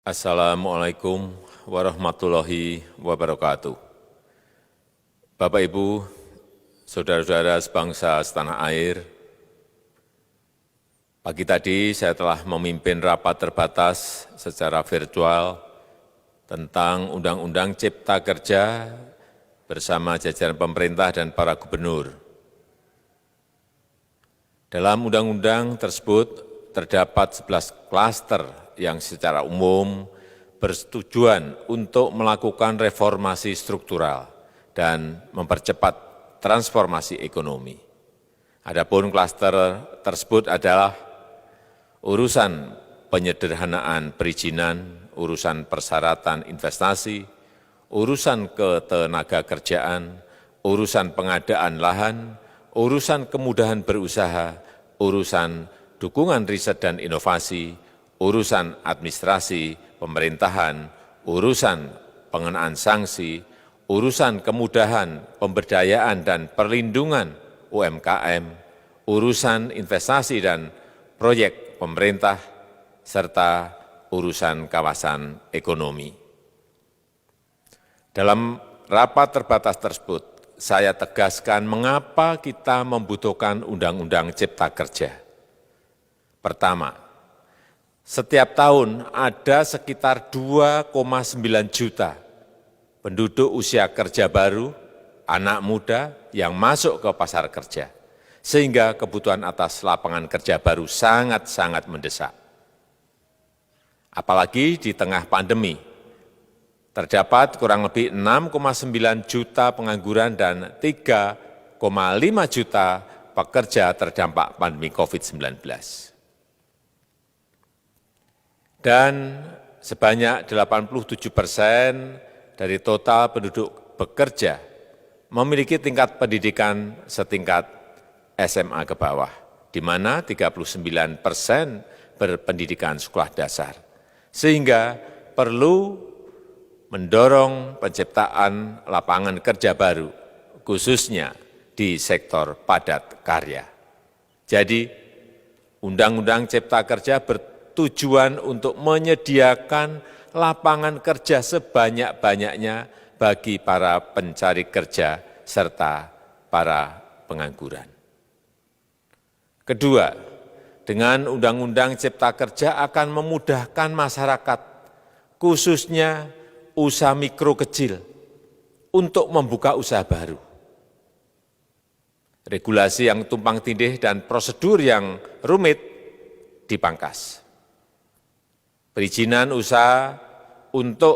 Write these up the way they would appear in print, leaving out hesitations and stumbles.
Assalamualaikum warahmatullahi wabarakatuh. Bapak, Ibu, saudara-saudara sebangsa setanah air, pagi tadi saya telah memimpin rapat terbatas secara virtual tentang Undang-Undang Cipta Kerja bersama jajaran pemerintah dan para gubernur. Dalam undang-undang tersebut terdapat 11 klaster yang secara umum bertujuan untuk melakukan reformasi struktural dan mempercepat transformasi ekonomi. Adapun klaster tersebut adalah urusan penyederhanaan perizinan, urusan persyaratan investasi, urusan ketenagakerjaan, urusan pengadaan lahan, urusan kemudahan berusaha, urusan dukungan riset dan inovasi, urusan administrasi pemerintahan, urusan pengenaan sanksi, urusan kemudahan pemberdayaan dan perlindungan UMKM, urusan investasi dan proyek pemerintah, serta urusan kawasan ekonomi. Dalam rapat terbatas tersebut, saya tegaskan mengapa kita membutuhkan Undang-Undang Cipta Kerja. Pertama, setiap tahun ada sekitar 2,9 juta penduduk usia kerja baru, anak muda yang masuk ke pasar kerja, sehingga kebutuhan atas lapangan kerja baru sangat-sangat mendesak. Apalagi di tengah pandemi, terdapat kurang lebih 6,9 juta pengangguran dan 3,5 juta pekerja terdampak pandemi COVID-19. Dan sebanyak 87% dari total penduduk bekerja memiliki tingkat pendidikan setingkat SMA ke bawah, di mana 39% berpendidikan sekolah dasar. Sehingga perlu mendorong penciptaan lapangan kerja baru, khususnya di sektor padat karya. Jadi, Undang-Undang Cipta Kerja bertujuan untuk menyediakan lapangan kerja sebanyak-banyaknya bagi para pencari kerja serta para pengangguran. Kedua, dengan Undang-Undang Cipta Kerja akan memudahkan masyarakat, khususnya usaha mikro kecil, untuk membuka usaha baru. Regulasi yang tumpang tindih dan prosedur yang rumit dipangkas. Perizinan usaha untuk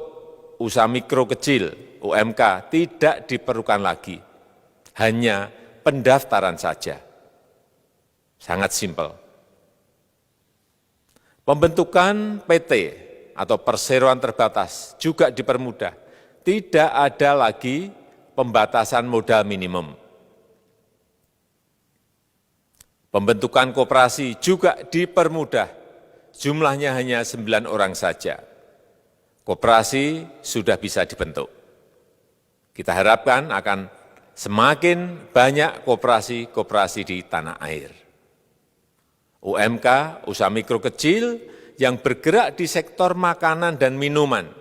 usaha mikro kecil, UMK, tidak diperlukan lagi, hanya pendaftaran saja. Sangat simpel. Pembentukan PT atau perseroan terbatas juga dipermudah. Tidak ada lagi pembatasan modal minimum. Pembentukan koperasi juga dipermudah, jumlahnya hanya 9 orang saja. Koperasi sudah bisa dibentuk. Kita harapkan akan semakin banyak koperasi-koperasi di tanah air. UMK, usaha mikro kecil yang bergerak di sektor makanan dan minuman,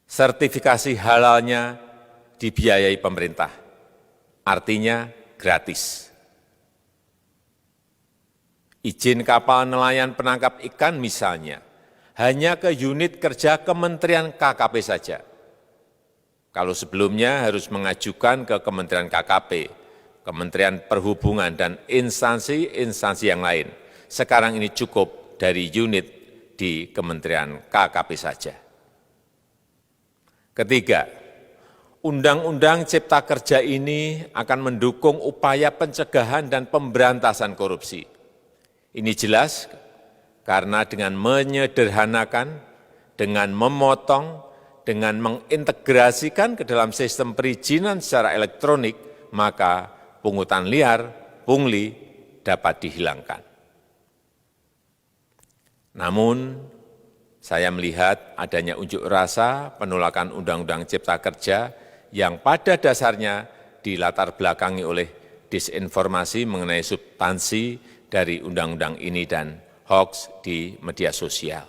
sertifikasi halalnya dibiayai pemerintah, artinya gratis. Izin kapal nelayan penangkap ikan misalnya, hanya ke unit kerja Kementerian KKP saja. Kalau sebelumnya harus mengajukan ke Kementerian KKP, Kementerian Perhubungan, dan instansi-instansi yang lain. Sekarang ini cukup dari unit di Kementerian KKP saja. Ketiga, Undang-Undang Cipta Kerja ini akan mendukung upaya pencegahan dan pemberantasan korupsi. Ini jelas karena dengan menyederhanakan, dengan memotong, dengan mengintegrasikan ke dalam sistem perizinan secara elektronik, maka pungutan liar, pungli dapat dihilangkan. Namun, saya melihat adanya unjuk rasa penolakan Undang-Undang Cipta Kerja yang pada dasarnya dilatar belakangi oleh disinformasi mengenai substansi dari undang-undang ini dan hoax di media sosial.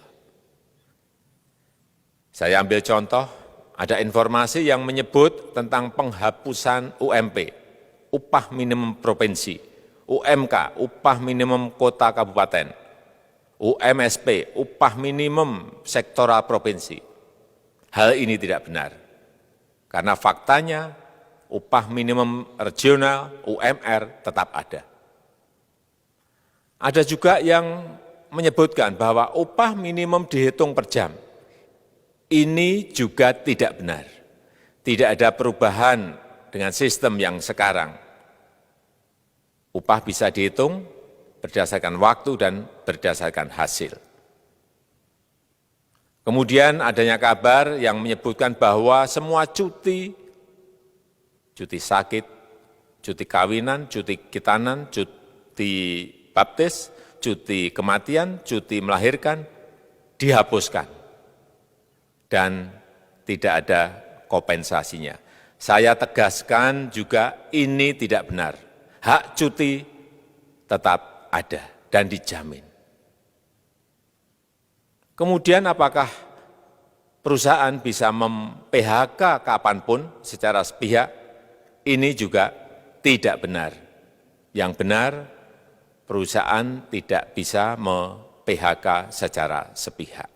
Saya ambil contoh, ada informasi yang menyebut tentang penghapusan UMP, upah minimum provinsi, UMK, upah minimum kota kabupaten, UMSP, upah minimum sektoral provinsi. Hal ini tidak benar, karena faktanya upah minimum regional, UMR, tetap ada. Ada juga yang menyebutkan bahwa upah minimum dihitung per jam. Ini juga tidak benar. Tidak ada perubahan dengan sistem yang sekarang. Upah bisa dihitung berdasarkan waktu dan berdasarkan hasil. Kemudian adanya kabar yang menyebutkan bahwa semua cuti sakit, cuti kawinan, cuti khitanan, cuti baptis, cuti kematian, cuti melahirkan, dihapuskan. Dan tidak ada kompensasinya. Saya tegaskan juga ini tidak benar. Hak cuti tetap ada dan dijamin. Kemudian apakah perusahaan bisa mem-PHK kapanpun secara sepihak? Ini juga tidak benar. Yang benar, perusahaan tidak bisa me-PHK secara sepihak.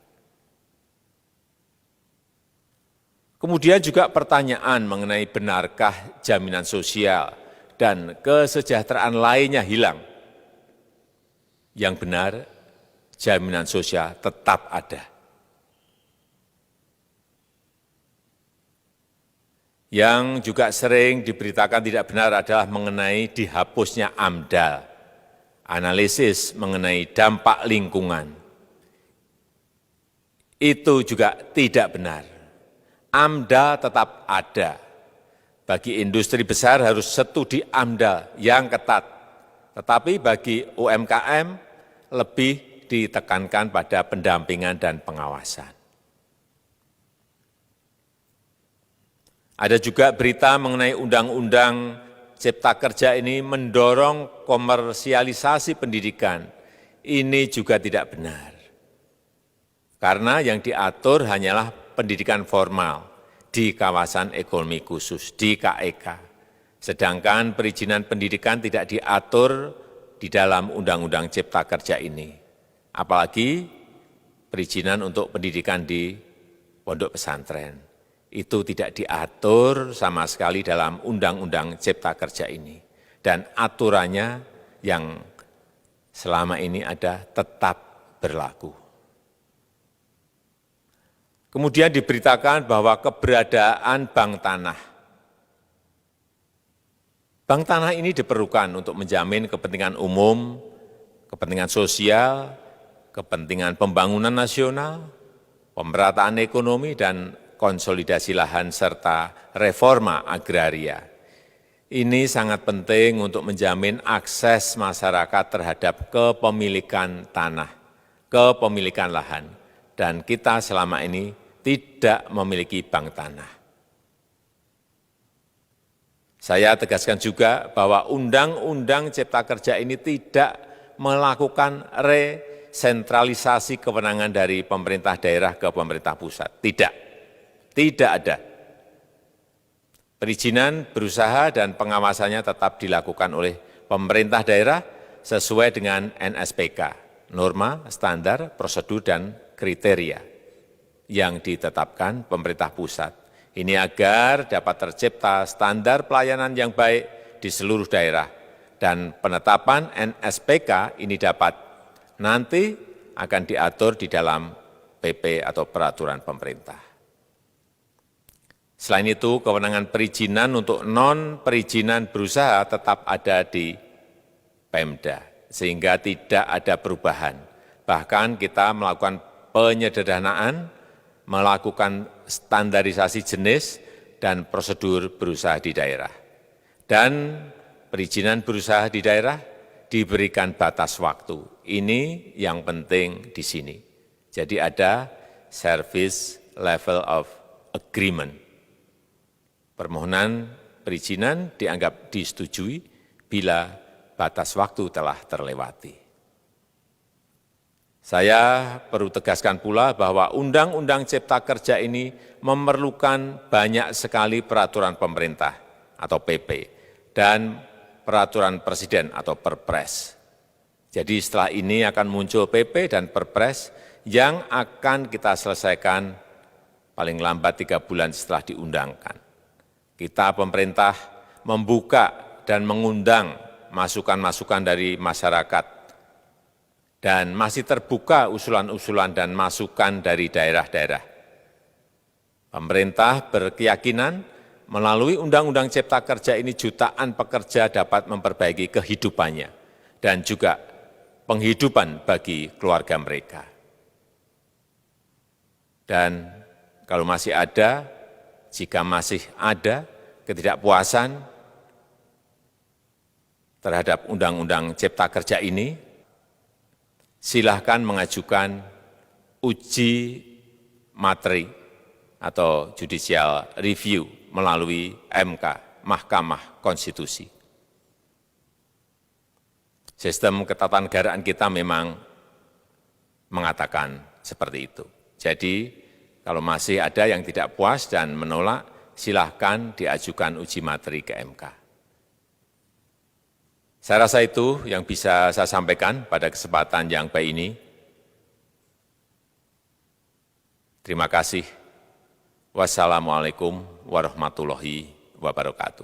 Kemudian juga pertanyaan mengenai benarkah jaminan sosial dan kesejahteraan lainnya hilang. Yang benar, jaminan sosial tetap ada. Yang juga sering diberitakan tidak benar adalah mengenai dihapusnya AMDAL, analisis mengenai dampak lingkungan. Itu juga tidak benar. AMDAL tetap ada. Bagi industri besar harus studi AMDAL yang ketat. Tetapi bagi UMKM lebih ditekankan pada pendampingan dan pengawasan. Ada juga berita mengenai Undang-Undang Cipta Kerja ini mendorong komersialisasi pendidikan. Ini juga tidak benar. Karena yang diatur hanyalah pendidikan formal di kawasan ekonomi khusus, di KEK. Sedangkan perizinan pendidikan tidak diatur di dalam Undang-Undang Cipta Kerja ini. Apalagi perizinan untuk pendidikan di pondok pesantren. Itu tidak diatur sama sekali dalam Undang-Undang Cipta Kerja ini. Dan aturannya yang selama ini ada tetap berlaku. Kemudian diberitakan bahwa keberadaan bank tanah. Bank tanah ini diperlukan untuk menjamin kepentingan umum, kepentingan sosial, kepentingan pembangunan nasional, pemerataan ekonomi, dan konsolidasi lahan serta reforma agraria. Ini sangat penting untuk menjamin akses masyarakat terhadap kepemilikan tanah, kepemilikan lahan. Dan kita selama ini tidak memiliki bank tanah. Saya tegaskan juga bahwa Undang-Undang Cipta Kerja ini tidak melakukan resentralisasi kewenangan dari pemerintah daerah ke pemerintah pusat. Tidak ada. Perizinan berusaha dan pengawasannya tetap dilakukan oleh pemerintah daerah sesuai dengan NSPK, norma, standar, prosedur, dan kriteria yang ditetapkan pemerintah pusat. Ini agar dapat tercipta standar pelayanan yang baik di seluruh daerah. Dan penetapan NSPK ini dapat nanti akan diatur di dalam PP atau peraturan pemerintah. Selain itu, kewenangan perizinan untuk non-perizinan berusaha tetap ada di Pemda, sehingga tidak ada perubahan. Bahkan kita melakukan penyederhanaan, melakukan standarisasi jenis dan prosedur berusaha di daerah. Dan perizinan berusaha di daerah diberikan batas waktu. Ini yang penting di sini. Jadi ada service level of agreement. Permohonan perizinan dianggap disetujui bila batas waktu telah terlewati. Saya perlu tegaskan pula bahwa Undang-Undang Cipta Kerja ini memerlukan banyak sekali peraturan pemerintah atau PP dan peraturan presiden atau Perpres. Jadi setelah ini akan muncul PP dan Perpres yang akan kita selesaikan paling lambat 3 bulan setelah diundangkan. Kita pemerintah membuka dan mengundang masukan-masukan dari masyarakat dan masih terbuka usulan-usulan dan masukan dari daerah-daerah. Pemerintah berkeyakinan melalui Undang-Undang Cipta Kerja ini jutaan pekerja dapat memperbaiki kehidupannya dan juga penghidupan bagi keluarga mereka. Dan kalau masih ada, jika masih ada ketidakpuasan terhadap Undang-Undang Cipta Kerja ini, silahkan mengajukan uji materi atau judicial review melalui MK, Mahkamah Konstitusi. Sistem ketatanegaraan kita memang mengatakan seperti itu. Jadi, kalau masih ada yang tidak puas dan menolak, silahkan diajukan uji materi ke MK. Saya rasa itu yang bisa saya sampaikan pada kesempatan yang baik ini. Terima kasih. Wassalamualaikum warahmatullahi wabarakatuh.